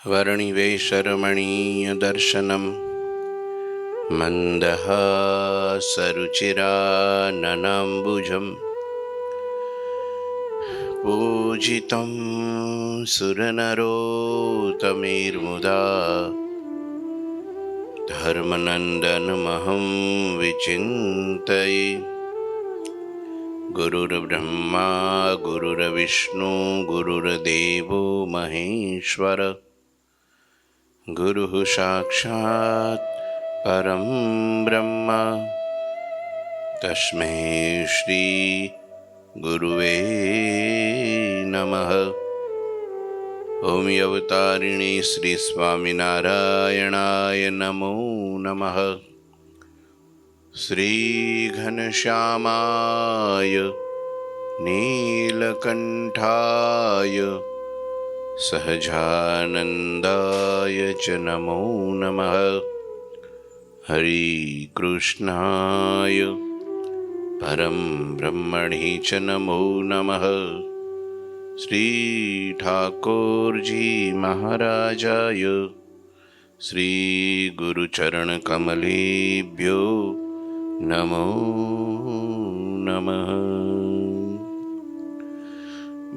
वर्णिवेशरमणीयदर्शनं मन्दहासरुचिराननाम्बुजं पूजितं सुरनरोत्तमैर्मुदा धर्मनन्दनमहं विचिन्तये। गुरुर्ब्रह्मा गुरुर्विष्णु गुरुर्देवो महेश्वर गुरुः साक्षात् परं ब्रह्म तस्मै श्री गुरुवे नमः। ओम अवतारिणे श्री स्वामिनारायणाय नमो नमः। श्री घनश्यामाय नीलकंठाय सहजानंदाय च नमो नमः। हरि कृष्णाय परम ब्रह्मणे च नमो नमः। श्री ठाकुर जी महाराजाय श्री गुरुचरण कमलेभ्यो नमो नमः।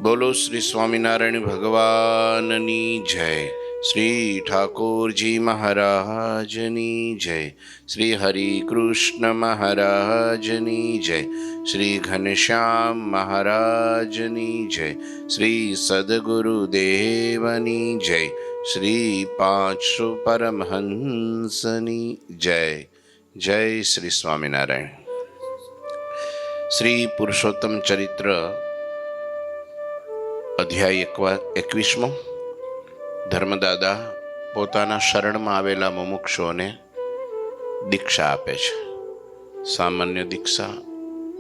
बोलो श्री स्वामीनारायण भगवाननी जय। श्री ठाकुर जी महाराजनी जय। श्री हरि कृष्ण महाराजनी जय। श्री घनश्याम महाराजनी जय। श्री सद्गुरुदेवनी जय। श्री पांचसु परमहंसनी जय। जय श्री स्वामीनारायण। श्री पुरुषोत्तम चरित्र અધ્યાય 21મો। ધર્મદાદા પોતાના શરણમાં આવેલા મુમુક્ષુઓને દીક્ષા આપે છે, સામાન્ય દીક્ષા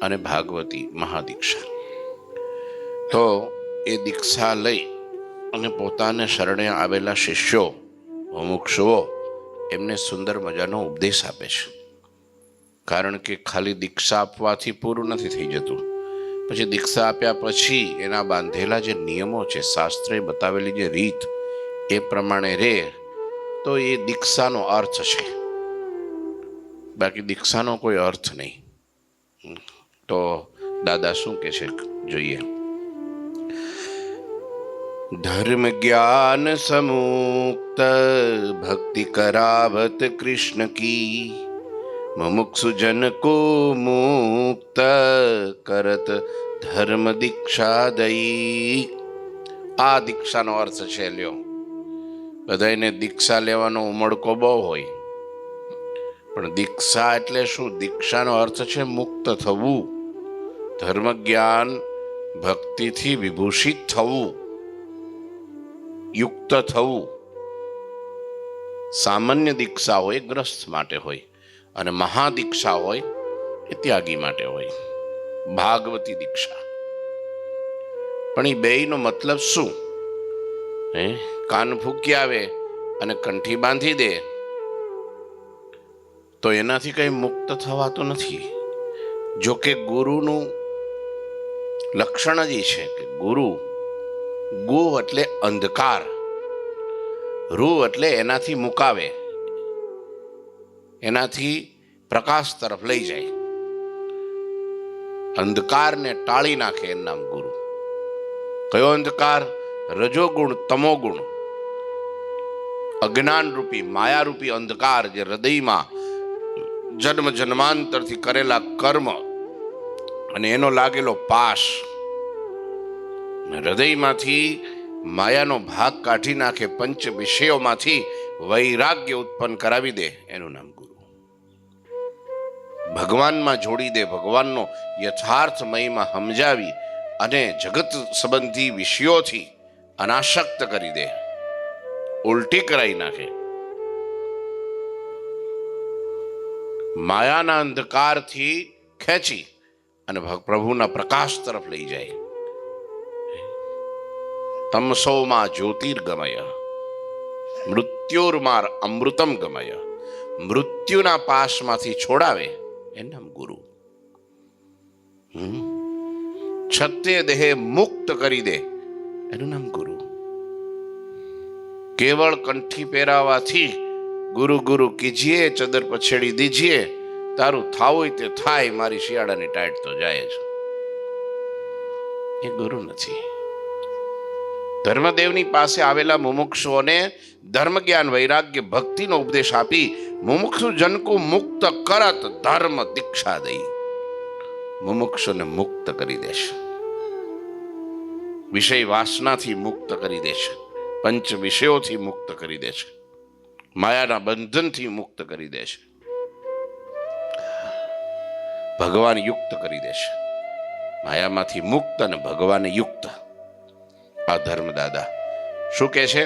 અને ભાગવતી મહાદીક્ષા। તો એ દીક્ષા લઈ અને પોતાને શરણે આવેલા શિષ્યો મુમુક્ષુઓ એમને સુંદર મજાનો ઉપદેશ આપે છે। કારણ કે ખાલી દીક્ષા આપવાથી પૂરું નથી થઈ જતું, પછી દીક્ષા આપ્યા પછી એના બાંધેલા જે નિયમો છે, શાસ્ત્રે બતાવેલી જે રીત એ પ્રમાણે રે તો એ દીક્ષાનો અર્થ છે, બાકી દીક્ષાનો કોઈ અર્થ નહીં। તો દાદા શું કહે છે જોઈએ। ધર્મ જ્ઞાન સમુક્ત ભક્તિ કરાવત કૃષ્ણ કી मुमुक्षु जन को मुक्त करत धर्म दीक्षा दई। आ दीक्षा नो अर्थ छे। ल्यो बधाने दीक्षा लेवानो उमळको बहु होय, पण दीक्षा एटले शुं? दीक्षा नो अर्थ छे मुक्त थवुं, धर्म ज्ञान भक्ति थी विभूषित थवुं, युक्त थवुं। सामान्य दीक्षा होय ग्रस्त माटे होय અને મહાદીક્ષા હોય એ ત્યાગી માટે હોય, ભાગવતી દીક્ષા। પણ એ બેયનો મતલબ શું? કાન ફૂંકી આવે અને કંઠી બાંધી દે તો એનાથી કંઈ મુક્ત થવાતું નથી। જો કે ગુરુનું લક્ષણ જ એ છે કે ગુરુ, ગુ એટલે અંધકાર, રૂ એટલે એનાથી મુકાવે, એનાથી પ્રકાશ તરફ લઈ જાય, અંધકારને ટાળી નાખે એનું નામ ગુરુ। કયો અંધકાર? રજોગુણ તમોગુણ, અજ્ઞાન રૂપી માયારૂપી અંધકાર જે હૃદયમાં જન્મ જન્માંતરથી કરેલા કર્મ અને એનો લાગેલો પાશ હૃદયમાંથી માયાનો ભાગ કાઢી નાખે, પંચ વિષયોમાંથી વૈરાગ્ય ઉત્પન્ન કરાવી દે, એનું નામ ગુરુ। ભગવાનમાં જોડી દે, ભગવાનનો યથાર્થ મહિમા સમજાવી અને જગત સંબંધી વિષયોથી અનાસક્ત કરી દે, ઉલટી કરાવી નાખે, માયાના અંધકારથી ખેંચી અને પ્રભુના પ્રકાશ તરફ લઈ જાય। તમસોમાં જ્યોતિર્ગમય મૃત્યુર્માર અમૃતમ ગમય, મૃત્યુના પાશમાંથી છોડાવે એનું નામ ગુરુ। છતે દેહે મુક્ત કરી દે એનું નામ ગુરુ। કેવળ કંઠી પહેરાવાથી ગુરુ ગુરુ કીજીએ, ચદર પછેડી દીજીએ, તારું થાવું તે થાય, મારી શિયાળાની ટાઈટ તો જાય જ. એ ગુરુ નથી. ધર્મદેવની પાસે આવેલા મુમુક્ષુઓને ધર્મ જ્ઞાન વૈરાગ્ય ભક્તિનો ઉપદેશ આપી મુમુક્ષુ જનકો મુક્ત કરત ધર્મ દીક્ષા દઈ મુમુક્ષુને મુક્ત કરી દેશે. વિષય વાસનાથી મુક્ત કરી દેશે, પંચ વિષયોથી મુક્ત કરી દેશે, માયાના બંધનથી મુક્ત કરી દેશે, ભગવાન યુક્ત કરી દેશે. માયામાંથી મુક્ત અને ભગવાન યુક્ત. આ ધર્મદાદા શું કે છે?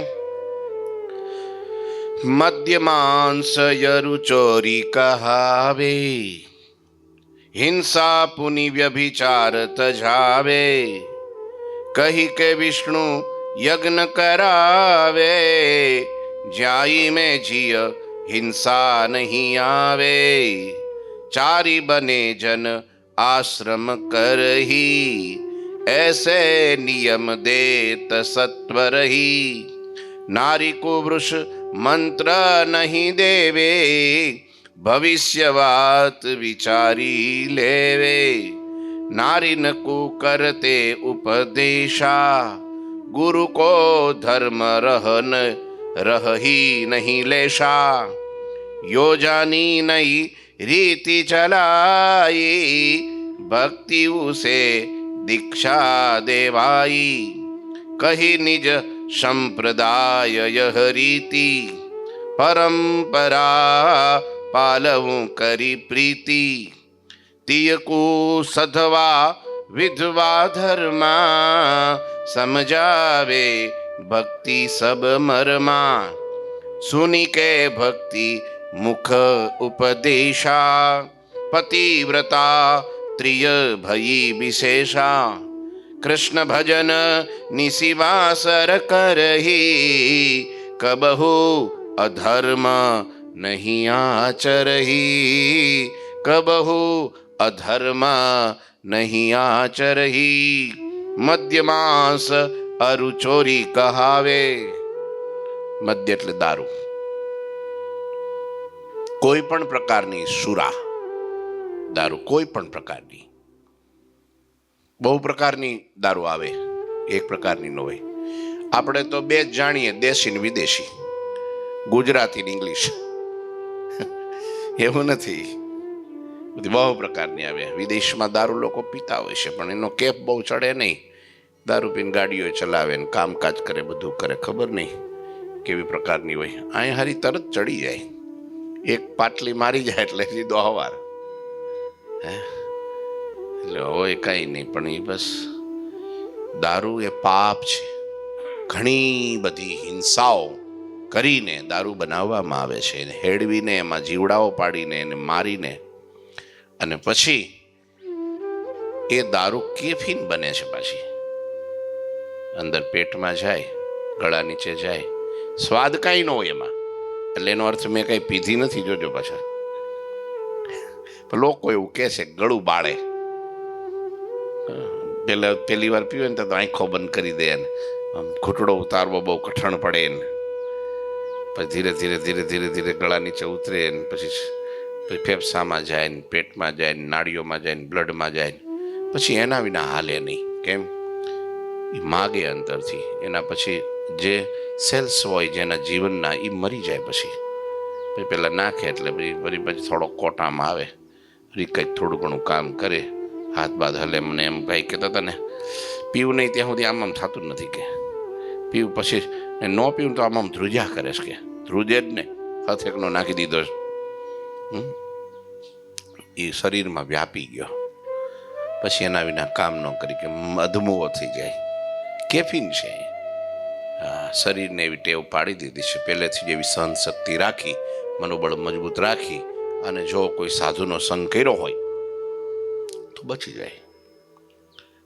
મદ્યમાંસયરુ ચોરી કહાવે, હિંસા પુનિ વ્યભિચાર તજાવે, કહી કે વિષ્ણુ યજ્ઞ કરાવે, જાઈ મેં જીય હિંસા નહીં આવે, ચારી બને જન आश्रम करही, ऐसे नियम देत सत्वर ही, नारी को वृष मंत्र नहीं देवे, भविष्यवात विचारी लेवे, नारी न को करते उपदेशा, गुरु को धर्म रहन रही नहीं लेशा, योजानी नहीं रीति चलाई, भक्ति उसे दीक्षा देवाई, कही निज संप्रदाय यह रीति, परंपरा पालवूं करी प्रीति, तियकु सधवा विधवा धर्मा, समझावे भक्ति सब मरमा, सुनी के भक्ति मुख उपदेशा, पतिव्रता त्रिय भयी विशेषा, कृष्ण भजन निशिवासर करही, कबहु अधर्म नहीं आचरही, कबहु अधर्म नहीं आचरही, मद्यमांस अरु चोरी कहावे. મદ્ય એટલે દારૂ. કોઈ પણ પ્રકારની સુરા, દારૂ કોઈ પણ પ્રકારની. બહુ પ્રકારની દારૂ આવે, એક પ્રકારની ન હોય. આપણે તો બે જ જાણીએ, દેશી ને વિદેશી, ગુજરાતી ને ઇંગ્લિશ. એવું નથી, બધી બહુ પ્રકારની આવે. વિદેશમાં દારૂ લોકો પીતા હોય છે, પણ એનો કેફ બહુ ચડે નહીં. દારૂ પીને ગાડીઓ ચલાવે ને કામકાજ કરે, બધું કરે, ખબર નહીં કેવી પ્રકારની હોય. અહીં હારી તરત ચડી જાય, એક પાટલી મારી જાય એટલે સીધો હવાર. એટલે હોય કાંઈ નહીં, પણ એ બસ દારૂ એ પાપ છે. ઘણી બધી હિંસાઓ કરીને દારૂ બનાવવામાં આવે છે, હેડવીને એમાં જીવડાઓ પાડીને એને મારીને, અને પછી એ દારૂ કેફીન બને છે. પાછી અંદર પેટમાં જાય, ગળા નીચે જાય, સ્વાદ કાંઈ ન હોય એમાં. એટલે એનો અર્થ મેં કંઈ પીધી નથી, જોજો પાછા. લોકો એવું કહે છે ગળું બાળે. પહેલી વાર પીવે ને તો આંખો બંધ કરી દે ને ઘૂંટડો ઉતારવો બહુ કઠણ પડે ને, પછી ધીરે ધીરે ધીરે ધીરે ધીરે ગળા નીચે ઉતરે ને પછી ફેફસામાં જાય ને, પેટમાં જાય ને, નાડીઓમાં જાય ને, બ્લડમાં જાય ને, પછી એના વિના હાલે નહીં. કેમ? એ માગે અંદરથી. એના પછી જે સેલ્સ હોય જેના જીવનના, એ મરી જાય. પછી પહેલાં નાખે એટલે પછી થોડો કોટામાં આવે, કંઈક થોડું ઘણું કામ કરે, હાથ બાદ હલે. મને એમ ભાઈ કહેતા હતા ને, પીવું નહીં ત્યાં સુધી આમ થતું નથી કે પીવું, પછી ન પીવું તો આમ ધ્રુજ્યા કરે છે કે ધ્રુજે જ ને, હાથ એકનો નાખી દીધો એ શરીરમાં વ્યાપી ગયો. પછી એના વિના કામ ન કરી કે અધમુઓ થઈ જાય. કેફીન છે. શરીરને એવી ટેવ પાડી દીધી છે પહેલેથી જ, એવી સહન શક્તિ રાખી, મનોબળ મજબૂત રાખી, અને જો કોઈ સાધુનો સંગ કર્યો હોય તો બચી જાય.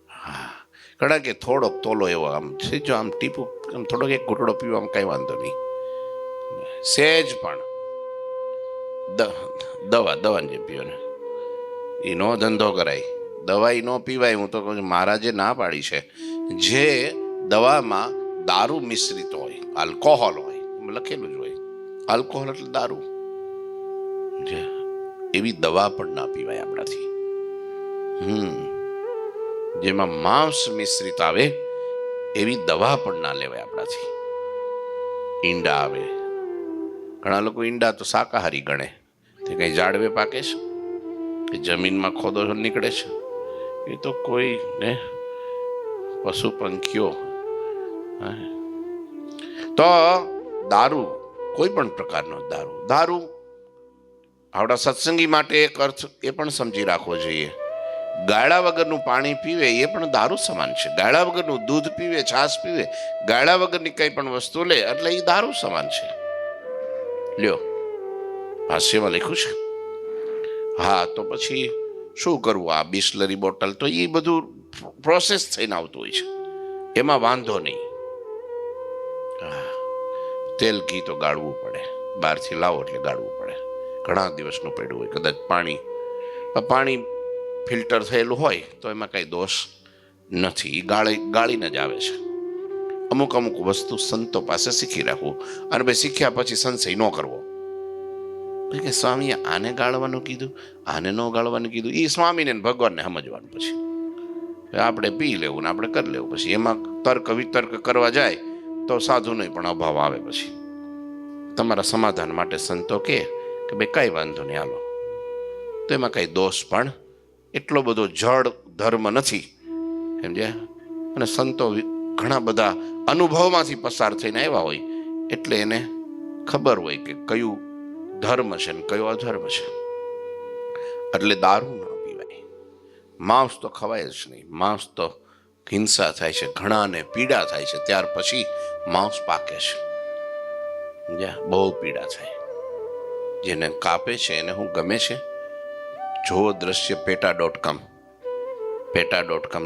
હા, ઘણા કે થોડોક તોલો એવો આમ જો આમ ટીપું આમ થોડોક એક ઘૂંટડો પીવામાં કાંઈ વાંધો નહીં. સહેજ પણ દવાની જે પીવો ને એનો ધંધો કરાય, દવાઈ ન પીવાય. હું તો કહું છું, મહારાજે ના પાડી છે. જે દવામાં દારૂ મિશ્રિત હોય, આલ્કોહોલ હોય, લખેલું જ હોય. આલ્કોહોલ એટલે દારૂ. જે એવી દવા પણ ના પીવાય આપણાથી. જેમાં માંસ મિશ્રિત આવે એવી દવા પણ ના લેવાય આપણાથી. ઈંડા આવે, ઘણા લોકો ઈંડા તો શાકાહારી ગણે. તે કઈ ઝાડવે પાકે છે કે જમીનમાં ખોદો નીકળે છે? એ તો કોઈ ને પશુ પંખીઓ. તો દારૂ, કોઈ પણ પ્રકારનો દારૂ આપણા સત્સંગી માટે એક અર્થ એ પણ સમજી રાખવો જોઈએ. ગાળા વગરનું પાણી પીવે એ પણ દારૂ સમાન છે. ગાળા વગરનું દૂધ પીવે, છાશ પીવે, ગાળા વગરની કઈ પણ વસ્તુ લે એટલે એ દારૂ સમાન છે. લ્યો, ભાષ્યમાં લખ્યું છે. હા, તો પછી શું કરવું? આ બિસ્લરી બોટલ તો એ બધું પ્રોસેસ થઈને આવતું હોય છે, એમાં વાંધો નહીં. તેલ ઘી તો ગાળવું પડે, બહારથી લાવો એટલે ગાળવું પડે. ઘણા દિવસનું પડ્યું હોય, કદાચ પાણી ફિલ્ટર થયેલું હોય તો એમાં કઈ દોષ નથી. ગાળીને જ આવે છે. અમુક વસ્તુ સંતો પાસે શીખી રાખવું, અને ભાઈ શીખ્યા પછી સંશય ન કરવો કે સ્વામીએ આને ગાળવાનું કીધું, આને ન ગાળવાનું કીધું. એ સ્વામીને ભગવાનને સમજવાનું. પછી આપણે પી લેવું ને આપણે કરી લેવું. પછી એમાં તર્ક વિતર્ક કરવા જાય તો સાધુનો પણ અભાવ આવે. પછી તમારા સમાધાન માટે સંતો કે ભાઈ કઈ વાંધો નહીં, હાલો, તો એમાં કઈ દોષ પણ એટલો બધો જડ ધર્મ નથી, સમજ્યા? અને સંતો ઘણા બધા અનુભવમાંથી પસાર થઈને આવ્યા હોય એટલે એને ખબર હોય કે કયું ધર્મ છે ને કયો અધર્મ છે. એટલે દારૂ ના પીવાય. માંસ તો ખવાય જ નહીં. માંસ તો હિંસા થાય છે, ઘણાને પીડા થાય છે, ત્યાર પછી માંસ પાકે છે. બહુ પીડા થાય. જેને કાપે છે એને હું ગમે છે. જો દ્રશ્ય પેટા.com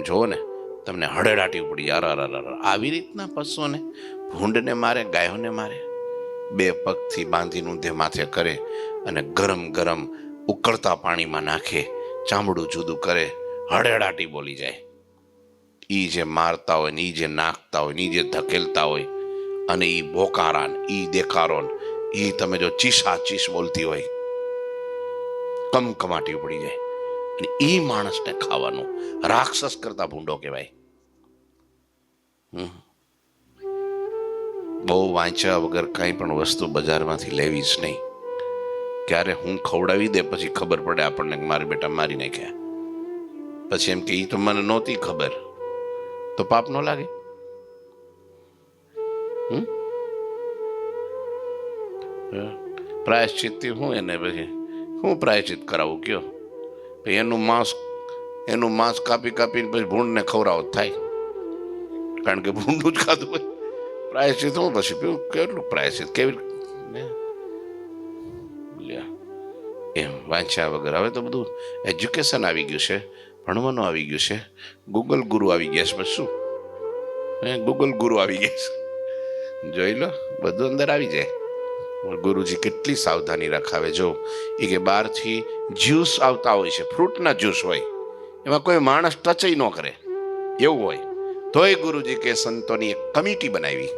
જોવો ને, તમને હળેડાટી પડી. આવી રીતના પશુઓને, ભૂંડને મારે, ગાયોને મારે, બે પગથી બાંધીને ઊંધે માથે કરે અને ગરમ ઉકળતા પાણીમાં નાખે, ચામડું જુદું કરે, હળેડાટી બોલી જાય. ઈ જે મારતા હોય ને, ઈ જે નાખતા હોય ને, ઈ જે ધકેલતા હોય, અને ઈ બોકારા ને, ઈ દેખારો ને, ઈ તમે જો ચીસ બોલતી હોય, કમકમાટી પડી જાય. અને ઈ માણસને ખાવાનું રાક્ષસ કરતા ભૂંડો કહેવાય. બહુ વાંચ્યા વગર કઈ પણ વસ્તુ બજારમાંથી લેવી જ નહીં. ક્યારે હું ખવડાવી દે પછી ખબર પડે આપણને કે મારા બેટા મારી નાખ્યા. પછી એમ કે ઈ તો મને નહોતી ખબર, તો પાપ ન લાગે? પ્રાયશ્ચિત હું એને પછી હું પ્રાયશ્ચિત કરાવું કયો? એનું માંસ કાપીને પછી ભૂંડને ખવડાવો થાય, કારણ કે ભૂંડું જ ખાધું હોય. પ્રાયશ્ચિત હું પછી પીવું? કેટલું પ્રાયશ્ચિત, કેવી એમ વાંચ્યા વગર. હવે તો બધું એજ્યુકેશન આવી ગયું છે, ભણવાનું આવી ગયું છે, ગૂગલ ગુરુ આવી ગયા છે. પછી શું? ગૂગલ ગુરુ આવી ગયા છે, જોઈ લો, બધું અંદર આવી જાય. ગુરુજી કેટલી સાવધાની રખાવે. જો એ કે બહારથી જ્યુસ આવતા હોય છે, ફ્રૂટના જ્યુસ હોય, એમાં કોઈ માણસ ટચ ન કરે એવું હોય, તોય ગુરુજી કે સંતોની એક કમિટી બનાવી,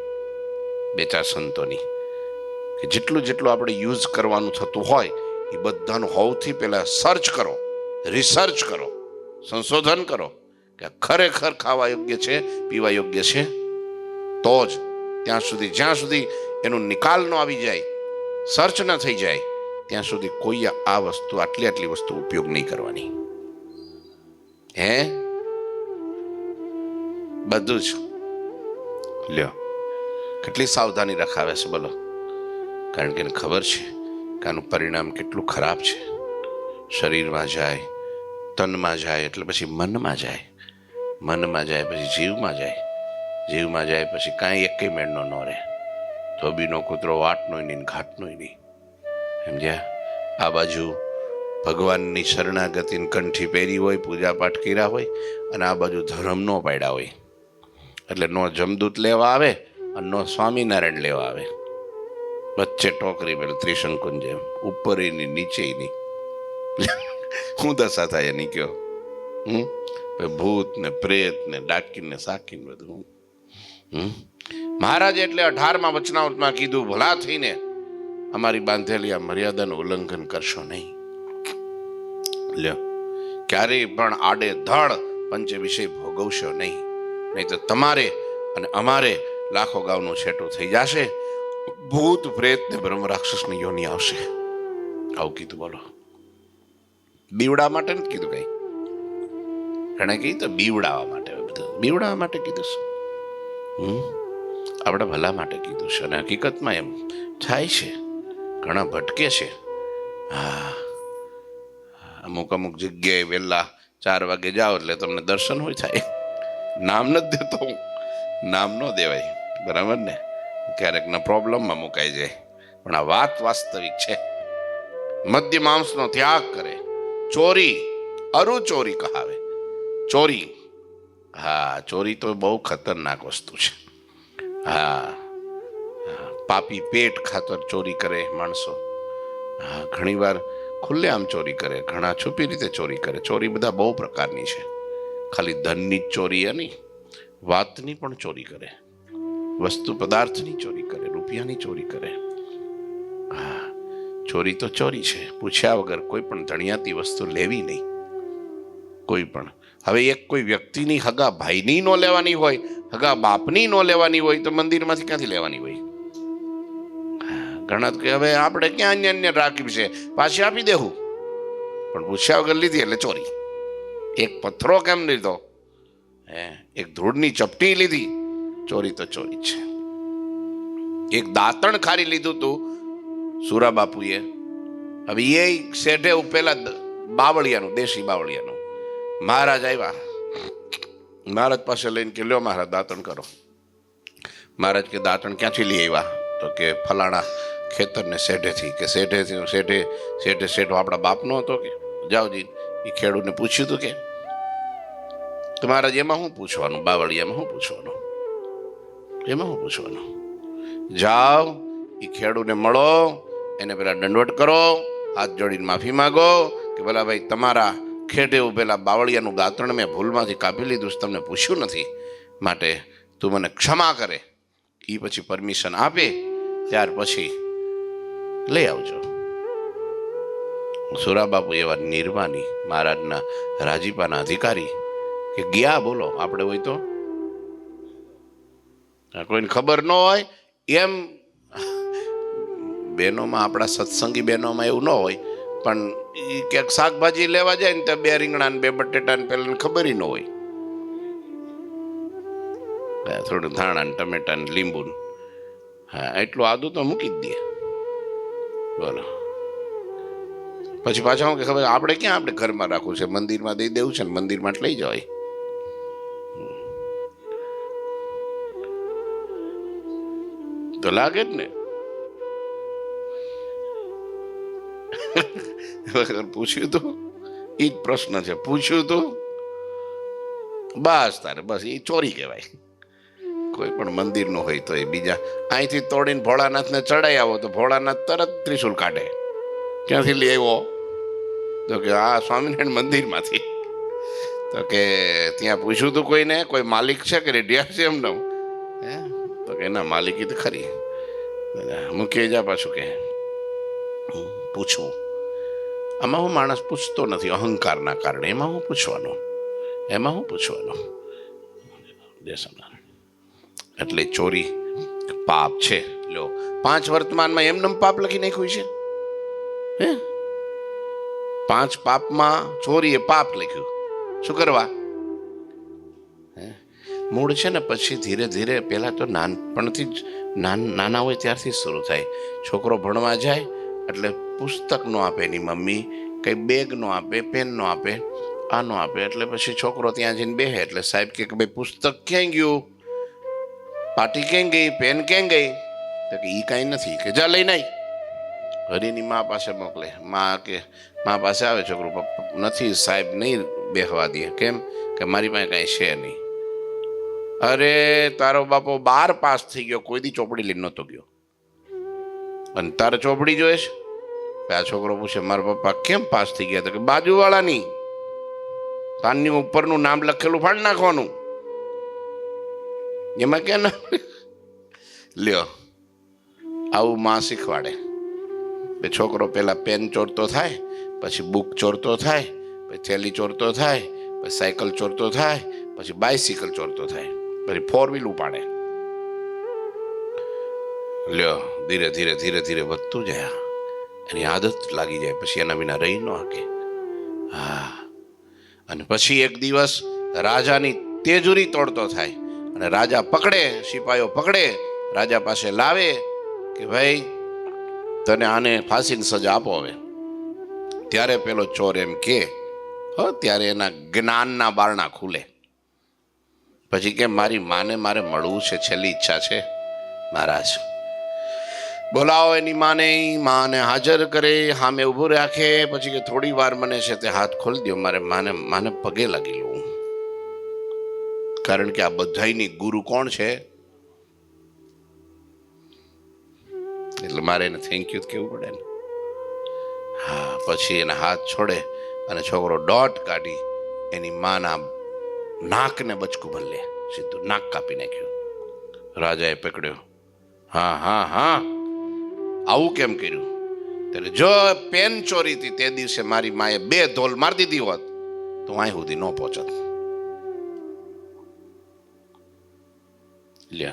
2-4 સંતોની, કે જેટલું આપણે યુઝ કરવાનું થતું હોય એ બધાનું સૌથી પહેલા સર્ચ કરો, રિસર્ચ કરો, સંશોધન કરો કે ખરેખર ખાવા યોગ્ય છે, પીવા યોગ્ય છે. તો જ જ્યાં સુધી એનો નિકાલ ન આવી જાય, સર્ચ ન થઈ જાય, ત્યાં સુધી કોઈ આ વસ્તુ, આટલી વસ્તુ ઉપયોગ નહીં કરવાની. બધું જ લ્યો, કેટલી સાવધાની રખાવે છે બોલો. કારણ કે એને ખબર છે કે આનું પરિણામ કેટલું ખરાબ છે. શરીરમાં જાય, તનમાં જાય, એટલે પછી મનમાં જાય, પછી જીવમાં જાય, પછી કાંઈ એકેય મેળનો ન રહે. ધોબીનો કૂતરો વાટનો નહીં, ઘાટનો નહીં, સમજ્યા? આ બાજુ ભગવાનની શરણાગતિની કંઠી પહેરી હોય, પૂજા પાઠ કર્યા હોય, અને આ બાજુ ધર્મ ન પાડ્યા હોય. એટલે નો જમદૂત લેવા આવે અને નો સ્વામિનારાયણ લેવા આવે. વચ્ચે ટોકરી પેલું ત્રિશંકુન જેમ, ઉપર ની નીચે ની. હું દશા થાય એની કયો? ભૂત ને પ્રેત ને ડાકીને સાકીને બધું. મહારાજ એટલે 18મા વચનામૃતમાં કીધું, ભલા થઈને અમારી બાંધેલી આ મર્યાદાનું ઉલ્લંઘન કરશો નહીં. લ્યો, ક્યારેય પણ આડે ધડ પંચ વિષય ભોગવશો નહીં, નહીં તો તમારે અને અમારે લાખો ગાઉનું છેટું થઈ જશે. ભૂત પ્રેત ને બ્રહ્મ રાક્ષસની યોની આવશે. આવું કીધું. બોલો, બીવડા માટે નથી કીધું કઈ. એને કીધું તો બીવડાવવા માટે, બધું બીવડાવવા માટે કીધું છે. આપણે ભલા માટે કીધું છે. અને હકીકતમાં એમ થાય છે, ઘણા ભટકે છે. હા, અમુક જગ્યાએ વહેલા 4 વાગે જાઓ એટલે તમને દર્શન હોય થાય. નામ નથી દેતો હું, નામ ન દેવાય, બરાબર ને? ક્યારેક ના પ્રોબ્લેમમાં મુકાઈ જાય. પણ આ વાત વાસ્તવિક છે. મદ્ય માંસનો ત્યાગ કરે, ચોરી અરુ ચોરી કહાવે. ચોરી, હા, ચોરી તો બહુ ખતરનાક વસ્તુ છે. હા, પાપી પેટ ખાતર ચોરી કરે માણસો. હા, ઘણી વાર ખુલ્લે આમ ચોરી કરે, ઘણા છુપી રીતે ચોરી કરે. ચોરી બધા બહુ પ્રકારની છે. ખાલી ધનની જ ચોરી નહીં, વાતની પણ ચોરી કરે, વસ્તુ પદાર્થની ચોરી કરે, રૂપિયાની ચોરી કરે. હા, ચોરી તો ચોરી છે. પૂછ્યા વગર કોઈ પણ ધણિયાતી વસ્તુ લેવી નહીં, કોઈ પણ. હવે એક કોઈ વ્યક્તિની હગા ભાઈની ન લેવાની હોય, હગા બાપની ન લેવાની હોય, તો મંદિરમાંથી ક્યાંથી લેવાની હોય? ઘણા કે હવે આપણે ક્યાં અન્ય રાખી છે, પાછી આપી દેવું. પણ પૂછ્યા વગર લીધી એટલે ચોરી. એક પથ્થરો કેમ લીધો, એક ધૂળની ચપટી લીધી, ચોરી તો ચોરી છે. એક દાંતણ ખારી લીધું તું સુરા બાપુએ. હવે એ શેઠે પેલા બાવળિયાનું, દેશી બાવળિયાનું. મહારાજ આવ્યા, મહારાજ પાસે લઈને કે લ્યો મહારાજ દાંતણ કરો. મહારાજ કે દાંતણ ક્યાંથી લઈ આવ્યા? તો કે ફલાણા ખેતરને શેઠેથી. કે શેઠો આપણા બાપનો હતો. કે જાવજી એ ખેડૂતને પૂછ્યું હતું. કે મહારાજ એમાં શું પૂછવાનું? બાવળિયામાં શું પૂછવાનું? એમાં શું પૂછવાનું? જાઓ એ ખેડૂતને મળો, એને પેલા દંડવટ કરો, હાથ જોડીને માફી માગો કે ભલા ભાઈ તમારા ખેડે પેલા બાવળિયાનું દાંતણ મેં ભૂલમાંથી કાપી લીધું, તમને પૂછ્યું નથી, માટે તું મને ક્ષમા કરે. એ પછી પરમિશન આપે, ત્યાર પછી લઈ આવજો. સુરાબાપુ એવા નિર્માની, મહારાજના રાજીપાના અધિકારી, કે ગયા. બોલો, આપણે હોય તો કોઈને ખબર ન હોય એમ. બહેનોમાં, આપણા સત્સંગી બહેનોમાં એવું ન હોય, પણ એ ક્યાંક શાકભાજી લેવા જાય ને ત્યાં 2 રીંગણા ને 2 બટેટા ને પેલા ખબર ન હોય. થોડું ધાણા ને ટમેટા ને લીંબુ, હા, એટલું આદુ તો મૂકી જ દે. બોલો, પછી પાછા હું કે ખબર આપણે ક્યાં, આપણે ઘરમાં રાખવું છે, મંદિરમાં દઈ દેવું છે ને મંદિરમાં જ લઈ જવાય. તો લાગે જ ને. પૂછ્યું તું, એ જ પ્રશ્ન છે. પૂછ્યું તું, બસ તારે બસ એ ચોરી કહેવાય. કોઈ પણ મંદિરનું હોય તો એ બીજા અહીંથી તોડીને ભોળાનાથને ચડાઈ આવો તો ભોળાનાથ તરત ત્રિશુલ કાઢે. ક્યાંથી લઈ આવ્યો? તો કે આ સ્વામિનારાયણ મંદિરમાંથી. તો કે ત્યાં પૂછ્યું તું કોઈને, કોઈ માલિક છે કે રેડિયા છે એમને? તો કે ના, માલિકી તો ખરી. મૂકી જા પાછું કે પૂછવું. આમાં હું માણસ પૂછતો નથી અહંકારના કારણે. એમાં હું પૂછવાનું, એમાં હું પૂછવાનું. જય સ્વામિનારાયણ. એટલે ચોરી પાપ છે. લો, 5 વર્તમાનમાં એમને પાપ લખી નાખ્યું છે. હે, 5 પાપમાં ચોરી એ પાપ લખ્યું. શું કરવા? મૂળ છે ને પછી ધીરે ધીરે, પહેલા તો નાનપણથી જ, નાના હોય ત્યારથી શરૂ થાય. છોકરો ભણવા જાય એટલે પુસ્તક નો આપે એની મમ્મી, કંઈ બેગ નો આપે, પેન નો આપે, આ નો આપે. એટલે પછી છોકરો ત્યાં જઈને બેહે એટલે સાહેબ કે ભાઈ પુસ્તક ક્યાં ગયું, પાટી ક્યાં ગઈ, પેન ક્યાં ગઈ? તો કે એ કાંઈ નથી. કે જા લઈને આવી. હરીની મા પાસે મોકલે. મા પાસે આવે છોકરો, નથી સાહેબ, નહીં બેહવા દે. કેમ? કે મારી પાસે કાંઈ છે નહીં. અરે તારો બાપો 12 પાસ થઈ ગયો, કોઈ દી ચોપડી લઈને નહોતો ગયો, અને તારે ચોપડી જોઈએ છે? આ છોકરો પૂછે મારા પપ્પા કેમ પાસ થઈ ગયા? તો કે બાજુવાળાની પાનની ઉપરનું નામ લખેલું ફાડી નાખવાનું. એમાં ક્યાં ના લ્યો, આવું માં શીખવાડે. બે છોકરો પહેલાં પેન ચોરતો થાય, પછી બુક ચોરતો થાય, પછી થેલી ચોરતો થાય, પછી સાયકલ ચોરતો થાય, પછી બાઇસિકલ ચોરતો થાય, પછી 4 વ્હીલ ઉપાડે. લ્યો, ધીરે ધીરે ધીરે ધીરે વધતું જાય, એની આદત લાગી જાય, પછી એના વિના રહી ન શકે. હા, અને પછી એક દિવસ રાજાની તેજુરી તોડતો થાય, અને રાજા પકડે, સિપાહીઓ પકડે, રાજા પાસે લાવે કે ભાઈ તને આને ફાંસીની સજા આપો હવે. ત્યારે પેલો ચોર એમ કે ત્યારે એના જ્ઞાનના બારણા ખુલે. પછી કે મારી માને મારે મળવું છે, છેલ્લી ઈચ્છા છે મહારાજ. બોલાવો એની માને હાજર કરે, સામે ઊભું રાખે. પછી કે થોડી વાર મને છે તે હાથ ખોલી દો, મારે માને પગે લાગી લઉં. કારણ કે આ બધાયની ગુરુ કોણ છે? એટલે મારે એને થેન્ક યુ કેવું પડે ને. હા, પછી એના હાથ છોડે અને છોકરો દોટ કાઢી એની માના નાકને બચકું ભરી લે, સીધું નાક કાપી નાખ્યું. રાજાએ પકડ્યો. હા હા હા, આવું કેમ કર્યું? ત્યારે જો પેન ચોરી હતી તે દિવસે મારી માએ 2 ધોલ મારી દીધી હોત તો અહીં સુધી ન પહોંચત. લે,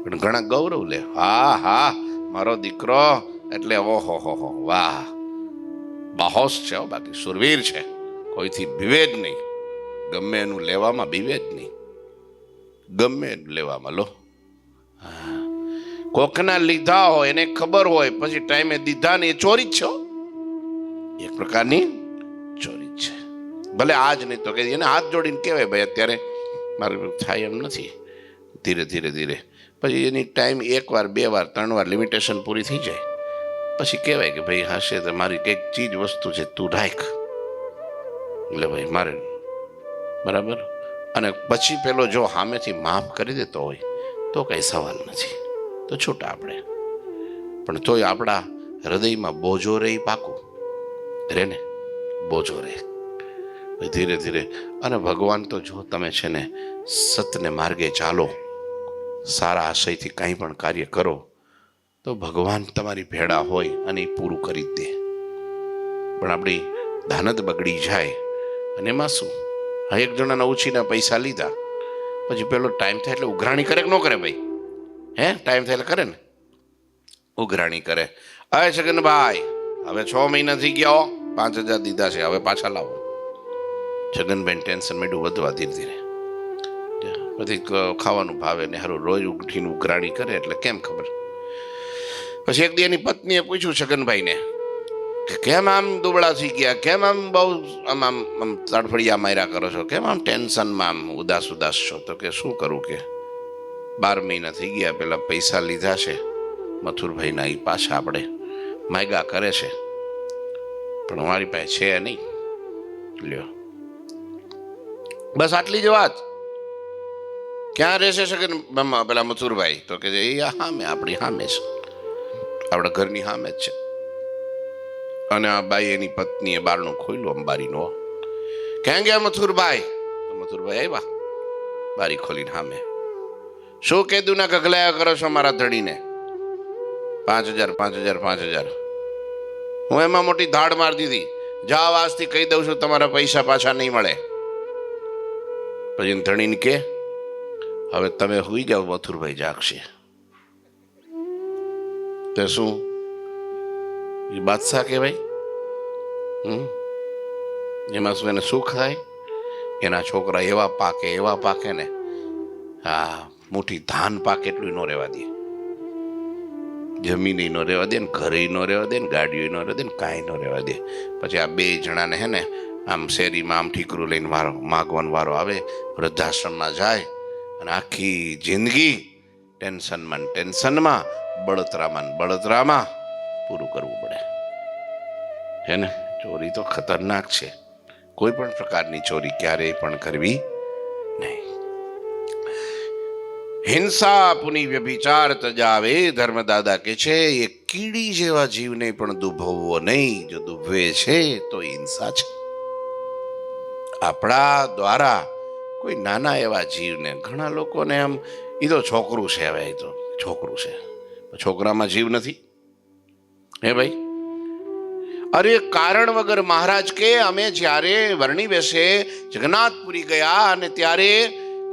પણ ઘણા ગૌરવ લે. હા હા, મારો દીકરો એટલે ઓહો હો હો, વાહ, બાહોશ છે, બાકી સુરવીર છે, કોઈથી બીવે જ નહીં. ગમે એનું લેવામાં બીવે જ નહીં, ગમે એનું લેવામાં લો. કોકના લીધા હોય એને ખબર હોય, પછી ટાઈમે દીધા ને એ ચોરી જ છે, એક પ્રકારની ચોરી જ છે. ભલે આજ નહીં તો કે એને હાથ જોડીને કહેવાય ભાઈ અત્યારે મારું થાય એમ નથી. ધીરે ધીરે ધીરે પછી એની ટાઈમ 1 વાર 2 વાર 3 વાર લિમિટેશન પૂરી થઈ જાય, પછી કહેવાય કે ભાઈ હશે તો મારી કંઈક ચીજ વસ્તુ છે તું રાખ. એટલે ભાઈ મારે બરાબર. અને પછી પેલો જો સામેથી માફ કરી દેતો હોય તો કંઈ સવાલ નથી, તો છૂટા આપણે. પણ તોય આપણા હૃદયમાં બોજો રહે, પાકું રે ને, બોજો રહે. ધીરે ધીરે. અને ભગવાન તો જો તમે છે ને સતને માર્ગે ચાલો, સારા આશયથી કંઈ પણ કાર્ય કરો તો ભગવાન તમારી ભેળા હોય અને એ પૂરું કરી જ દે. પણ આપણી દાનત બગડી જાય. અને એમાં શું, એક જણાના ઉછીના પૈસા લીધા, પછી પેલો ટાઈમ થાય એટલે ઉઘરાણી કરે કે ન કરે ભાઈ? ટાઈમ થાય એટલે કરે ને, ઉઘરાણી કરે. હવે છગનભાઈ હવે 6 મહિના થઈ ગયા, 5,000 દીધા છે, હવે પાછા લાવો. છગનભાઈ ટેન્શન માંડ્યું વધવા ધીરે ધીરે. પછી ખાવાનું ભાવે ને હારું રોજ ઉઠીને ઉઘરાણી કરે એટલે કેમ ખબર. પછી એક દી એની પત્નીએ પૂછ્યું છગનભાઈને કે કેમ આમ દુબળા થઈ ગયા, કેમ આમ બહુ આમ આમ આમ તડફડિયા માર્યા કરો છો, કેમ આમ ટેન્શનમાં આમ ઉદાસ ઉદાસ છો? તો કે શું કરું કે 12 મહિના થઈ ગયા, પેલા પૈસા લીધા છે મથુરભાઈના, એ પાછા આપણે માગ્યા કરે છે, પણ મારી પાસે છે નહીં. લ્યો, બસ આટલી જ વાત. ક્યાં રહેશે સગન પેલા મથુરભાઈ? તો કે એ સામે, આપણી સામે છે, આપણા ઘરની સામે જ છે. અને આ બાઈ એની પત્નીએ બારણું ખોલ્યું, અંબારીનો. ક્યાં ગયા મથુરભાઈ? તો મથુરભાઈ આવ્યા બારી ખોલીને સામે. શું કીધું ના ગગલાયા કરો છો મારા ધણીને? 5,000 5,000 5,000. હું એમાં મોટી ધાડ મારી દીધી, જાઓ આજથી કહી દઉં છું તમારા પૈસા પાછા નહીં મળે. પછી ધણીને કે હવે તમે હુઈ જાઓ, મથુરભાઈ જાગશે. તે શું એ બાદશાહ કહેવાય? એમાં શું એને સુખ થાય? એના છોકરા એવા પાકે ને, હા, મોટી ધાન પાકે એટલું ન રહેવા દે, જમીન ન રહેવા દે, ને ઘરે ન રહેવા દે, ને ગાડીઓ ન રહેવા દે, ને કાંઈ ન રહેવા દે. પછી આ 2 જણાને હે ને આમ શેરીમાં આમ ઠીકરું લઈને માગવાનો વારો આવે, વૃદ્ધાશ્રમમાં જાય, અને આખી જિંદગી ટેન્શનમાં બળતરામાં પૂરું કરવું પડે. હે ને, ચોરી તો ખતરનાક છે. કોઈ પણ પ્રકારની ચોરી ક્યારેય પણ કરવી નહીં. હિંસા પુની વ્યભિચાર તજાવે. ધર્મદાદા કે છે એ કીડી જેવા જીવને પણ દુભવવો નહીં, જો દુભવે છે તો હિંસા છે. આપણા દ્વારા કોઈ નાના એવા જીવને, ઘણા લોકોને આમ એ તો છોકરું છે, હવે એ તો છોકરું છે, છોકરામાં જીવ નથી. હે ભાઈ, અરે કારણ વગર મહારાજ કે અમે જ્યારે વર્ણી બેસે જગન્નાથપુરી ગયા અને ત્યારે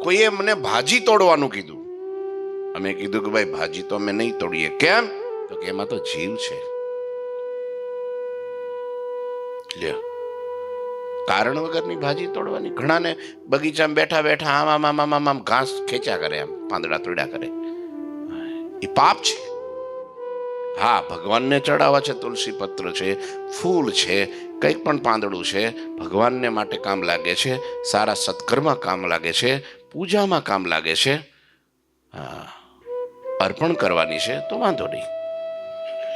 કોઈએ મને ભાજી તોડવાનું કીધું. અમે કીધું કે ભાઈ ભાજી તો અમે નહીં તોડીએ. કેમ? તો કે એમાં તો જીવ છે. લ્યો, કારણ વગરની ભાજી તોડવાની. ઘણાને બગીચામાં બેઠા બેઠા આમ આમ આમ આમ આમ ઘાસ ખેંચ્યા કરે, આમ પાંદડા તોડ્યા કરે. એ પાપ છે. હા, ભગવાનને ચડાવવા છે, તુલસી પત્ર છે, ફૂલ છે, કંઈક પણ પાંદડું છે, ભગવાનને માટે કામ લાગે છે, સારા સત્કર્મમાં કામ લાગે છે, પૂજામાં કામ લાગે છે, હા, અર્પણ કરવાની છે તો વાંધો નહીં.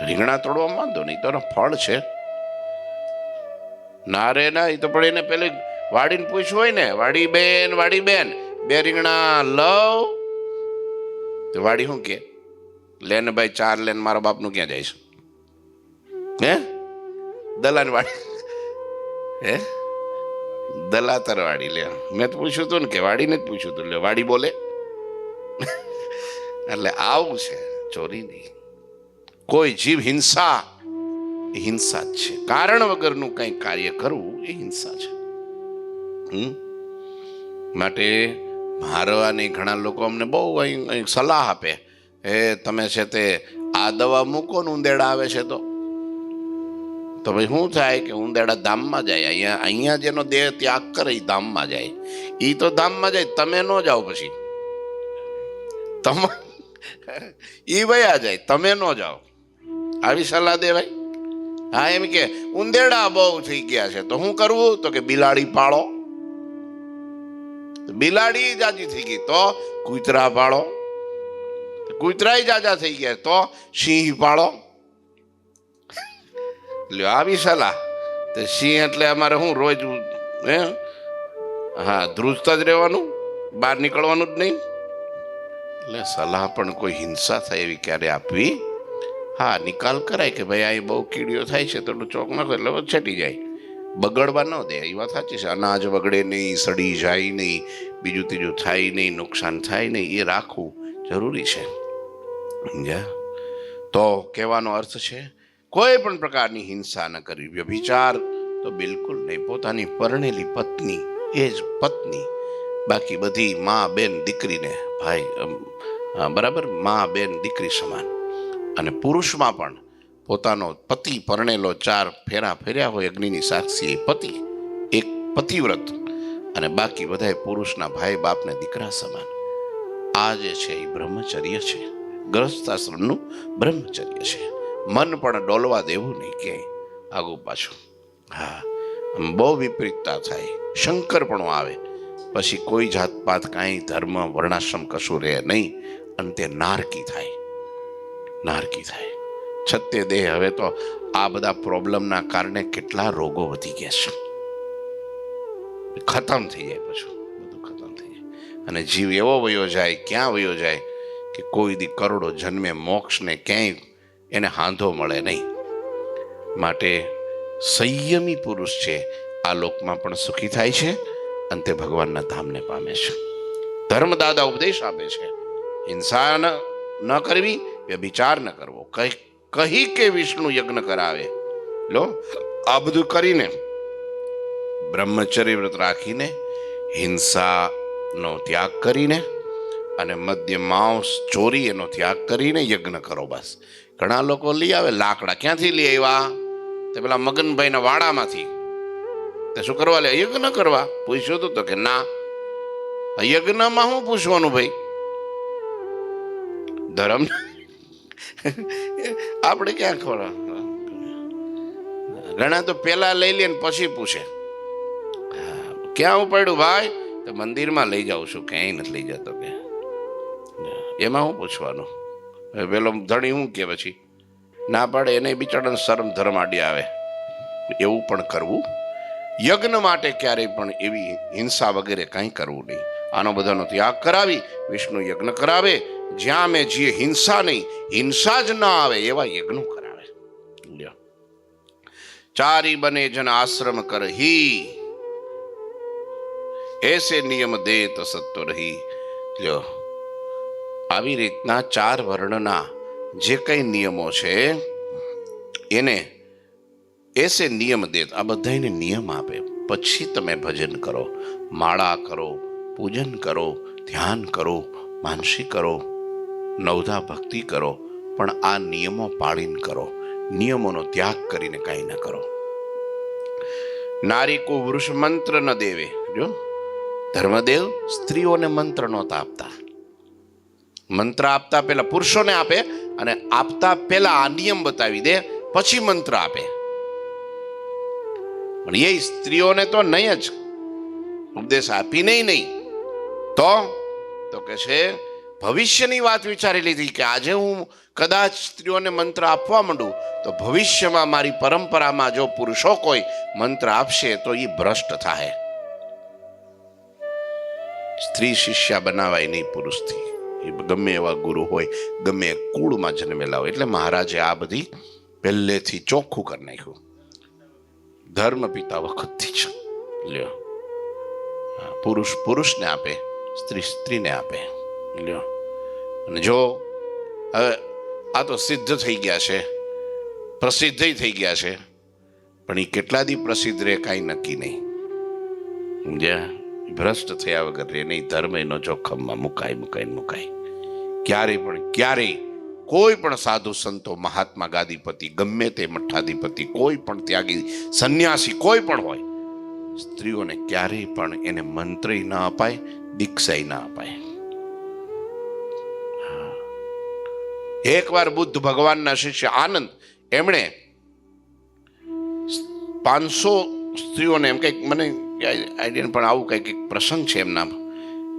રીંગણા તોડવામાં વાંધો નહીં, તો ફળ છે. ના રે ના, એ તો પણ એને પેલે વાડીને પૂછવું હોય ને, વાડી બેન 2 રીંગણા લવ. તો વાડી શું કે? લેને ભાઈ 4 લેન, મારા બાપનું ક્યાં જાય છે? હે, દલાન વાડી, હે દલાતર વાડી. લે, મેં તો પૂછ્યું હતું ને, કે વાડીને જ પૂછ્યું હતું. લે, વાડી બોલે. એટલે આવું છે, ચોરી નહીં. કોઈ જીવ હિંસા જ છે. કારણ વગરનું કંઈ કાર્ય કરવું એ હિંસા છે. માટે મારવાની ઘણા લોકો અમને બહુ અહીં સલાહ આપે, એ તમે છે તે આ દવા મૂકો ને ઉંદેડા આવે છે તો ભાઈ શું થાય કે ઉંદેડા ધામમાં જાય. અહીંયા જેનો દેહ ત્યાગ કરે એ ધામમાં જાય. એ તો ધામમાં જાય, તમે ન જાઓ. પછી તમે એ વયા જાય, તમે ન જાઓ. આવી સલાહ દે ભાઈ. હા, એમ કે ઉંદેડા બહુ થઈ ગયા છે તો શું કરવું? તો કે બિલાડી પાળો. બિલાડી જાજી થઈ ગઈ તો કૂતરા પાળો. કૂતરાય જાજા થઈ ગયા તો સિંહ પાળો. લ્યો, આવી સલાહ. તો સિંહ એટલે અમારે શું રોજ હે, હા, ધ્રુજતા જ રહેવાનું, બહાર નીકળવાનું જ નહીં. એટલે સલાહ પણ કોઈ હિંસા થાય એવી ક્યારે આપવી. હા, નિકાલ કરાય કે ભાઈ અહીં બહુ કીડીઓ થાય છે, થોડું ચોક નાખો એટલે છટી જાય. બગડવા ન દે, એ વાત સાચી છે. અનાજ બગડે નહીં, સડી જાય નહીં, બીજું ત્રીજું થાય નહીં, નુકસાન થાય નહીં, એ રાખવું જરૂરી છે. સમજ્યા? તો કહેવાનો અર્થ છે કોઈ પણ પ્રકારની હિંસા ન કરવી. વ્યભિચાર તો બિલકુલ નહીં. પોતાની પરણેલી પત્ની એ જ પત્ની, બાકી બધી મા બેન દીકરીને ભાઈ, બરાબર, મા બેન દીકરી સમાન. અને પુરુષમાં પણ પોતાનો પતિ પરણેલો 4 ફેરા ફેર્યા હોય અગ્નિની સાક્ષી, એ પતિ, એક પતિવ્રત, અને બાકી બધા પુરુષના ભાઈ બાપને દીકરા સમાન. આ જે છે એ બ્રહ્મચર્ય છે, ગ્રહસ્થાશ્રમનું બ્રહ્મચર્ય છે. મન પણ ડોલવા દેવું નહીં ક્યાંય આગુ પાછું. હા, બહુ વિપરીતતા થાય, શંકરપણું આવે, પછી કોઈ જાતપાત કાંઈ ધર્મ વર્ણાશ્રમ કશું રહે નહીં, અને તે નારકી થાય. છત્ય દેહ. હવે તો આ બધા પ્રોબ્લેમના કારણે કેટલા રોગો વધી ગયા છે. ખતમ થઈ જાય, પછી બધું ખતમ થઈ જાય. અને જીવ એવો વયો જાય, ક્યાં વયો જાય કે કોઈ દી કરોડો જન્મે મોક્ષને ક્યાંય એને હાંધો મળે નહીં. માટે સંયમી પુરુષ છે આ લોકમાં પણ સુખી થાય છે, અને તે ભગવાનના ધામને પામે છે. ધર્મદાદા ઉપદેશ આપે છે, હિંસા ન કરવી, વ્યભિચાર ન કરવો. કહી કે વિષ્ણુ યજ્ઞ કરાવે. લો, આ બધું કરીને બ્રહ્મચર્ય વ્રત રાખીને, હિંસાનો ત્યાગ કરીને, અને મદ્ય માંસ ચોરી એનો ત્યાગ કરીને યજ્ઞ કરો. બસ. ઘણા લોકો લઈ આવે લાકડા. ક્યાંથી લઈ આવ્યા? તે પેલા મગનભાઈના વાડામાંથી. તે શું કરવા લે? યજ્ઞ કરવા. પૂછ્યું તો કે ના, યજ્ઞમાં શું પૂછવાનું ભાઈ? ધર્મ આપણે ક્યાં ખોરા. ઘણા તો પેલા લઈ લે ને પછી પૂછે ક્યાં ઉપાડ્યું ભાઈ? તો મંદિરમાં લઈ જાઉં છું. ક્યાંય નથી લઈ જતો. કે એમાં શું પૂછવાનું? પેલો ધણી શું કે પછી ના પાડે, એને બિચારાને શરમ ધર્મ આડી આવે. એવું પણ કરવું. યજ્ઞ માટે ક્યારેય પણ એવી હિંસા વગેરે કંઈ કરવું નહીં. આનો બધાનો ત્યાગ કરાવી વિષ્ણુ યજ્ઞ કરાવે. જ્યાં મેં જે હિંસા નહીં, હિંસા જ ન આવે એવા યજ્ઞો કરાવે. ચારી બને જન આશ્રમ કરહી, એસે નિયમ દે તો સત્તો રહી. લ્યો, આવી રીતના 4 વર્ણના જે કંઈ નિયમો છે એને એસે નિયમ દે, આ બધાને નિયમ આપે. પછી તમે ભજન કરો, માળા કરો, પૂજન કરો, ધ્યાન કરો, માનસી કરો, નવધા ભક્તિ કરો, પણ આ નિયમો પાળીને કરો. નિયમોનો ત્યાગ કરીને કાંઈ ન કરો. નારી કો વૃષ મંત્ર ન દેવે. જો ધર્મદેવ સ્ત્રીઓને મંત્ર નહોતા આપતા. મંત્ર આપતા પહેલા પુરુષોને આપે, અને આપતા પહેલા આ નિયમ બતાવી દે, પછી મંત્ર આપે. પણ એ સ્ત્રીઓને તો નહીં જ ઉપદેશ આપી નહીં. તો કે છે ભવિષ્યની વાત વિચારી લીધી કે આજે હું કદાચ સ્ત્રીઓને મંત્ર આપવા માંડું તો ભવિષ્યમાં મારી પરંપરામાં જો પુરુષો કોઈ મંત્ર આપશે તો એ ભ્રષ્ટ થાય. સ્ત્રી શિષ્યા બનાવાય નહીં પુરુષથી, એ ગમે એવા ગુરુ હોય, ગમે કુળમાં જન્મેલા હોય. એટલે મહારાજે આ બધી પહેલેથી ચોખ્ખું કરી નાખ્યું. ધર્મ પિતા વખતથી જ લ્યો, પુરુષ પુરુષને આપે, સ્ત્રી સ્ત્રીને આપે. લ્યો, અને જો હવે આ તો સિદ્ધ થઈ ગયા છે, પ્રસિદ્ધ થઈ ગયા છે, પણ એ કેટલા દી પ્રસિદ્ધ રહે કાંઈ નક્કી નહીં. સમજ્યા? ભ્રષ્ટ થયા વગર રે નહીં. ધર્મ એનો જોખમમાં મુકાય. ક્યારેય કોઈ પણ સાધુ સંતો, મહાત્મા, ગાદીપતિ, ગમે તે મઠાધિપતિ, કોઈ પણ ત્યાગી સંન્યાસી કોઈ પણ હોય, સ્ત્રીઓને ક્યારેય પણ એને મંત્રય ના અપાય, દીક્ષાય ના અપાય. એકવાર બુદ્ધ ભગવાનના શિષ્ય આનંદ, એમણે 500 સ્ત્રીઓને, એમ કંઈક મને આઈડિયા પણ આવું કંઈક એક પ્રસંગ છે એમના,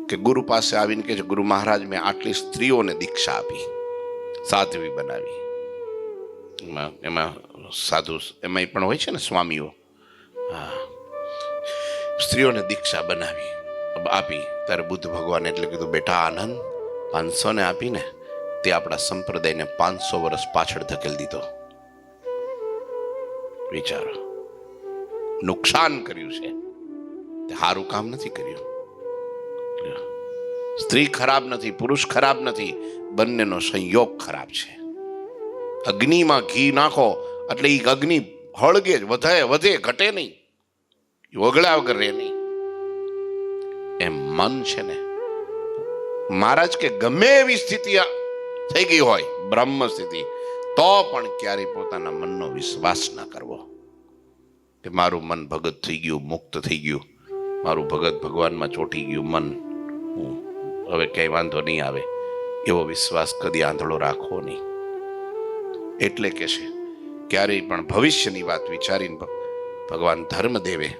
કે ગુરુ પાસે આવીને કે ગુરુ મહારાજ મેં આટલી સ્ત્રીઓને દીક્ષા આપી, સાધ્વી બનાવી. એમાં સાધુ એમાં પણ હોય છે ને સ્વામીઓ. હા, સ્ત્રીઓને દીક્ષા બનાવી આપી. ત્યારે બુદ્ધ ભગવાન એટલે કીધું બેટા આનંદ, 500 ને આપીને તે આપણા સંપ્રદાયને 500 વર્ષ પાછળ ધકેલ દીધો. વિચારો, નુકસાન કર્યું છે, તે સારું કામ નથી કર્યું. સ્ત્રી ખરાબ નથી, પુરુષ ખરાબ નથી, બંનેનો સંયોગ ખરાબ છે. અગ્નિમાં ઘી નાખો એટલે એ અગ્નિ હળગે જ, વધે ઘટે નહીં, વગળ્યા વગર રહે નહીં. એમ મન છે ને મહારાજ કે ગમે એવી સ્થિતિ થઈ ગઈ હોય, બ્રહ્મ સ્થિતિ, તો પણ ક્યારેય પોતાના મનનો વિશ્વાસ ના કરવો કે મારું મન ભગત થઈ ગયું, મુક્ત થઈ ગયું, મારું ભગત ભગવાનમાં ચોંટી ગયું મન, હવે ક્યાંય વાંધો નહીં આવે, એવો વિશ્વાસ કદી આંધળો રાખવો નહીં. એટલે કે છે ક્યારેય પણ ભવિષ્યની વાત વિચારીને ભગવાન ધર્મદેવે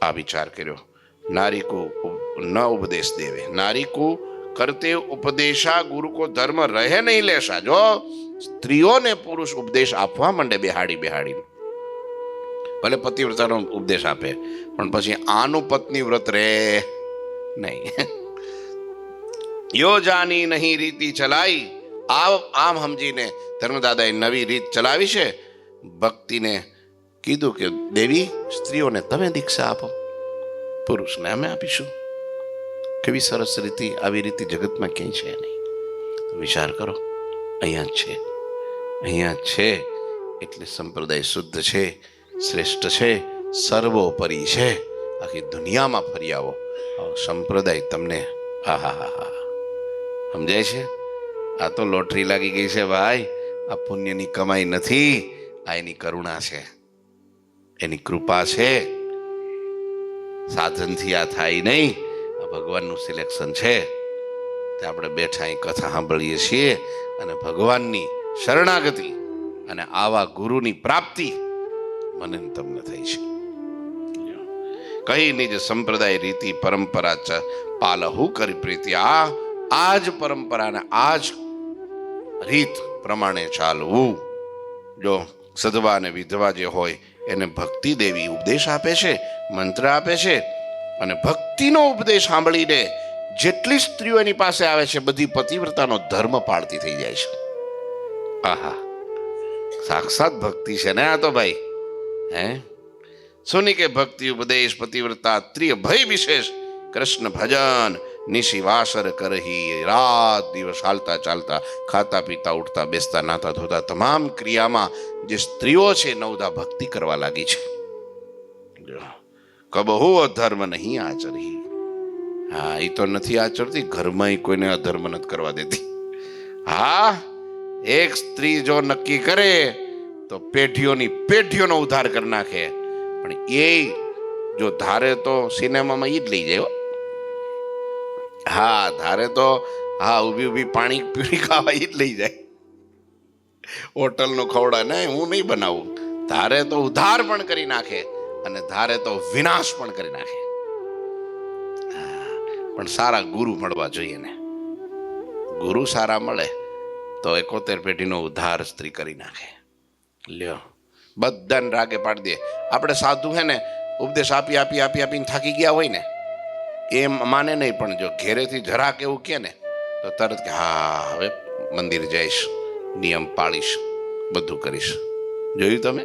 આ વિચાર કર્યો. નારી કો ન ઉપદેશ દેવે, નારી કો કરતે ઉપદેશા ગુરુ કો ધર્મ રહે નહીં લેશા. જો સ્ત્રીઓને પુરુષ ઉપદેશ આપવા માંડે બેહાડીને, ભલે પતિવ્રતાનો ઉપદેશ આપે, પણ પછી આનું પત્ની વ્રત રહે નહીં. યો જાની નહીં રીતિ ચલાઈ, આમ સમજીને ધર્મદાદાએ નવી રીત ચલાવી છે. ભક્તિને કીધું કે દેવી સ્ત્રીઓને તમે દીક્ષા આપો, પુરુષને અમે આપીશું. કેવી સરસ રીતિ, આવી રીતિ જગતમાં ક્યાંય છે નહીં. વિચાર કરો, અહીંયા છે એટલે સંપ્રદાય શુદ્ધ છે, શ્રેષ્ઠ છે, સર્વોપરી છે. આખી દુનિયામાં ફરી આવો, સંપ્રદાય તમને સમજાય છે. આ તો લોટરી લાગી ગઈ છે ભાઈ. આ પુણ્યની કમાઈ નથી, આ એની કરુણા છે, એની કૃપા છે. સાધનથી આ થાય નહીં, આ ભગવાનનું સિલેક્શન છે. તે આપણે બેઠા અહીં કથા સાંભળીએ છીએ અને ભગવાનની શરણાગતિ અને આવા ગુરુની પ્રાપ્તિ મને તમને થઈ છે. કઈ નિજ સંપ્રદાય રીતિ પરંપરા ચ પાલહુ કરી પ્રીતિ. આ જ પરંપરાને આ જ રીત પ્રમાણે ચાલવું. જો સધવા અને વિધવા જે હોય એને ભક્તિ દેવી ઉપદેશ આપે છે, મંત્ર આપે છે, અને ભક્તિનો ઉપદેશ સાંભળીને જેટલી સ્ત્રીઓ એની પાસે આવે છે બધી પતિવ્રતાનો ધર્મ પાળતી થઈ જાય છે. આહા, સાક્ષાત ભક્તિ છે ને આ તો ભાઈ. સુની કે ભક્તિ ઉપદેશ પતિવ્રતા ત્રિય ભય વિશેષ કૃષ્ણ ભજન નિશિવાસર કરહી, રાત દિવસ હાલતા ચાલતા, ખાતા પીતા, ઉઠતા બેસતા, નાતા ધોતા, તમામ ક્રિયામાં જે સ્ત્રીઓ છે નવધા ભક્તિ કરવા લાગી છે. કબહુ અધર્મ નહીં આચરી. હા, એ તો નથી આચરતી, ઘરમાં કોઈને અધર્મ નથી કરવા દેતી. હા, એક સ્ત્રી જો નક્કી કરે તો પેઢીઓની પેઢીઓનો ઉદ્ધાર કરી નાખે. પણ એ જો ધારે તો સિનેમામાં ઈ જ લઈ જાય. હા, ધારે તો હા ઊભી ઊભી પાણી પીણી ખાવા ઈ જ લઈ જાય. હોટલનો ખવડા નહીં, હું નહીં બનાવું. ધારે તો ઉદ્ધાર પણ કરી નાખે અને ધારે તો વિનાશ પણ કરી નાખે. પણ સારા ગુરુ મળવા જોઈએ ને. ગુરુ સારા મળે તો 71 પેઢીનો ઉદ્ધાર સ્ત્રી કરી નાખે. લ્યો, બધાને રાગે પાડી દે. આપણે સાધુ હે ને ઉપદેશ આપી આપી આપી આપીને થાકી ગયા હોય ને, એમ માને નહીં. પણ જો ઘેરેથી જરાક એવું કહે ને તો તરત કે હા હવે મંદિર જઈશ, નિયમ પાળીશ, બધું કરીશ. જોયું તમે?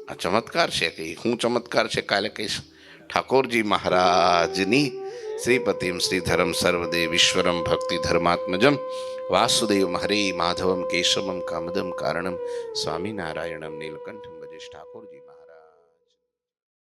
આ ચમત્કાર છે કે હું ચમત્કાર છે કાલે કહીશ. ઠાકોરજી મહારાજની શ્રીપતિમ શ્રીધરમ સર્વદેવ ઈશ્વરમ ભક્તિ ધર્માત્મજમ વાસુદેવ હરે માધવમ કેશવમ કામદમ કારણમ સ્વામિનારાયણમ નીલકંઠમ ભજેશ. ઠાકોરજી